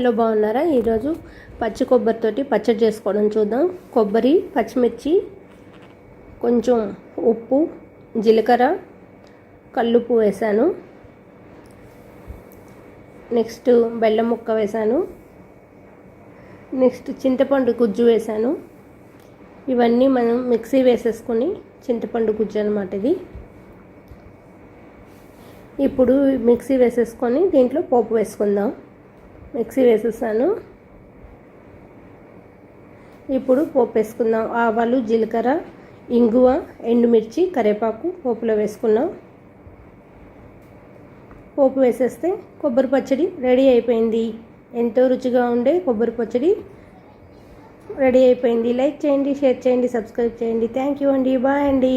Hello బాగున్నారా? ఈరోజు పచ్చి కొబ్బరితోటి పచ్చడి చేసుకోవడం చూద్దాం. కొబ్బరి, పచ్చిమిర్చి, కొంచెం ఉప్పు, జీలకర్ర, కల్లుప్పు వేసాను. నెక్స్ట్ బెల్లం ముక్క వేసాను. నెక్స్ట్ చింతపండు గుజ్జు వేసాను. ఇవన్నీ మనం మిక్సీ వేసేసుకొని చింతపండు గుజ్జు అన్నమాట ఇది. ఇప్పుడు మిక్సీ వేసేసుకొని దీంట్లో పోపు వేసుకుందాం. మిక్సీ వేసేసాను. ఇప్పుడు పోపు వేసుకుందాం. ఆవాలు, జీలకర్ర, ఇంగువ, ఎండుమిర్చి, కరివేపాకు పోపులో వేసుకున్నాం. పోపు వేసేస్తే కొబ్బరి పచ్చడి రెడీ అయిపోయింది. ఎంతో రుచిగా ఉండే కొబ్బరి పచ్చడి రెడీ అయిపోయింది. లైక్ చేయండి, షేర్ చేయండి, సబ్స్క్రైబ్ చేయండి. థ్యాంక్ యూ అండి. బాయ్ అండి.